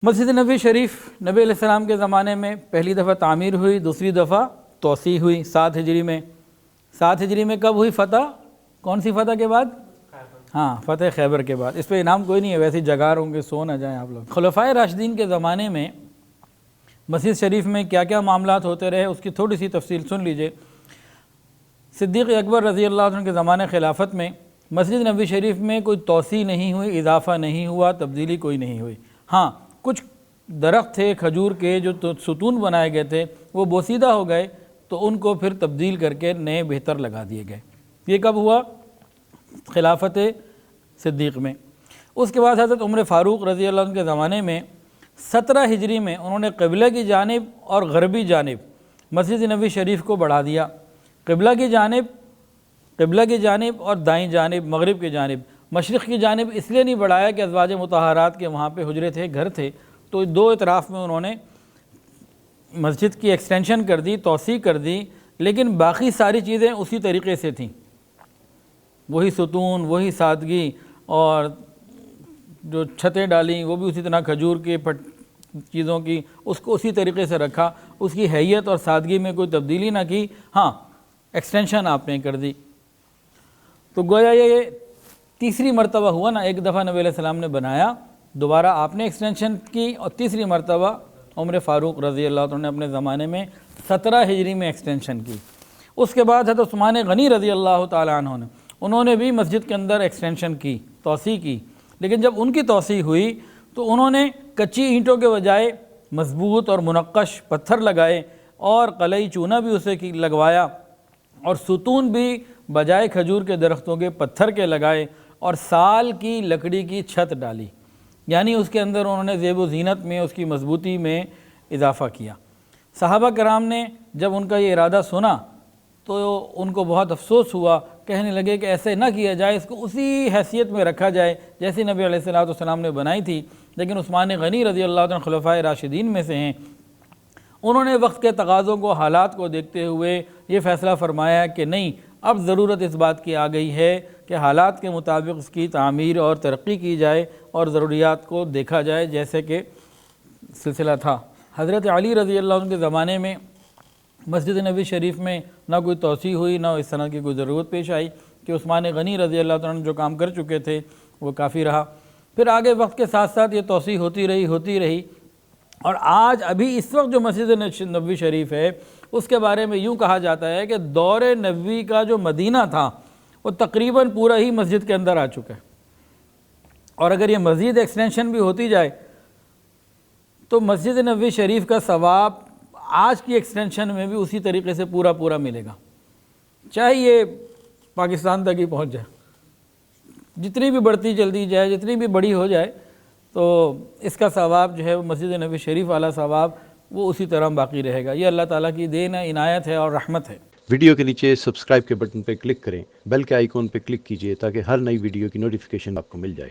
مسجد نبی شریف نبی علیہ السلام کے زمانے میں پہلی دفعہ تعمیر ہوئی، دوسری دفعہ توسیع ہوئی 7 ہجری میں۔ 7 ہجری میں کب ہوئی فتح؟ کون سی فتح کے بعد؟ فتح خیبر کے بعد۔ اس پہ انعام کوئی نہیں ہے، ویسے جگار ہوں گے، سو نہ جائیں آپ لوگ۔ خلفائے راشدین کے زمانے میں مسجد شریف میں کیا کیا معاملات ہوتے رہے، اس کی تھوڑی سی تفصیل سن لیجئے۔ صدیق اکبر رضی اللہ عنہ کے زمانے خلافت میں مسجد نبی شریف میں کوئی توسیع نہیں ہوئی، اضافہ نہیں ہوا، تبدیلی کوئی نہیں ہوئی۔ کچھ درخت تھے کھجور کے جو ستون بنائے گئے تھے وہ بوسیدہ ہو گئے، تو ان کو پھر تبدیل کر کے نئے بہتر لگا دیے گئے۔ یہ کب ہوا؟ خلافت صدیق میں۔ اس کے بعد حضرت عمر فاروق رضی اللہ عنہ کے زمانے میں 17 ہجری میں انہوں نے قبلہ کی جانب اور غربی جانب مسجد نبی شریف کو بڑھا دیا۔ قبلہ کی جانب اور دائیں جانب مغرب کی جانب، مشرق کی جانب اس لیے نہیں بڑھایا کہ ازواج مطہرات کے وہاں پہ حجرے تھے، گھر تھے، تو دو اطراف میں انہوں نے مسجد کی ایکسٹینشن کر دی، توسیع کر دی، لیکن باقی ساری چیزیں اسی طریقے سے تھیں، وہی ستون، وہی سادگی، اور جو چھتیں ڈالیں وہ بھی اسی طرح کھجور کے چیزوں کی، اس کو اسی طریقے سے رکھا، اس کی حیت اور سادگی میں کوئی تبدیلی نہ کی، ایکسٹینشن آپ نے کر دی۔ تو گویا یہ تیسری مرتبہ ہوا نا، ایک دفعہ نبی علیہ السلام نے بنایا، دوبارہ آپ نے ایکسٹینشن کی، اور تیسری مرتبہ عمر فاروق رضی اللہ عنہ نے اپنے زمانے میں 17 ہجری میں ایکسٹینشن کی۔ اس کے بعد حضرت عثمان غنی رضی اللہ تعالیٰ عنہ نے انہوں نے بھی مسجد کے اندر ایکسٹینشن کی، توسیع کی، لیکن جب ان کی توسیع ہوئی تو انہوں نے کچی اینٹوں کے بجائے مضبوط اور منقش پتھر لگائے، اور قلعی چونہ بھی اسے لگوایا، اور ستون بھی بجائے کھجور کے درختوں کے پتھر کے لگائے، اور سال کی لکڑی کی چھت ڈالی، یعنی اس کے اندر انہوں نے زیب و زینت میں، اس کی مضبوطی میں اضافہ کیا۔ صحابہ کرام نے جب ان کا یہ ارادہ سنا تو ان کو بہت افسوس ہوا، کہنے لگے کہ ایسے نہ کیا جائے، اس کو اسی حیثیت میں رکھا جائے جیسی نبی علیہ السلام نے بنائی تھی۔ لیکن عثمان غنی رضی اللہ عنہ خلفائے راشدین میں سے ہیں، انہوں نے وقت کے تقاضوں کو، حالات کو دیکھتے ہوئے یہ فیصلہ فرمایا کہ نہیں، اب ضرورت اس بات کی آ گئی ہے کہ حالات کے مطابق اس کی تعمیر اور ترقی کی جائے، اور ضروریات کو دیکھا جائے جیسے کہ سلسلہ تھا۔ حضرت علی رضی اللہ عنہ کے زمانے میں مسجد نبی شریف میں نہ کوئی توسیع ہوئی، نہ اس طرح کی کوئی ضرورت پیش آئی، کہ عثمان غنی رضی اللہ عنہ جو کام کر چکے تھے وہ کافی رہا۔ پھر آگے وقت کے ساتھ ساتھ یہ توسیع ہوتی رہی، اور آج ابھی اس وقت جو مسجد نبوی شریف ہے اس کے بارے میں یوں کہا جاتا ہے کہ دور نبوی کا جو مدینہ تھا وہ تقریباً پورا ہی مسجد کے اندر آ چکا ہے، اور اگر یہ مزید ایکسٹینشن بھی ہوتی جائے تو مسجد نبوی شریف کا ثواب آج کی ایکسٹینشن میں بھی اسی طریقے سے پورا ملے گا، چاہے یہ پاکستان تک ہی پہنچ جائے، جتنی بھی بڑھتی چلتی جائے، جتنی بھی بڑی ہو جائے، تو اس کا ثواب جو ہے وہ مسجد نبی شریف والا ثواب وہ اسی طرح باقی رہے گا۔ یہ اللہ تعالیٰ کی دین ہے، عنایت ہے اور رحمت ہے۔ ویڈیو کے نیچے سبسکرائب کے بٹن پہ کلک کریں، بیل کے آئیکن پہ کلک کیجئے تاکہ ہر نئی ویڈیو کی نوٹیفیکیشن آپ کو مل جائے۔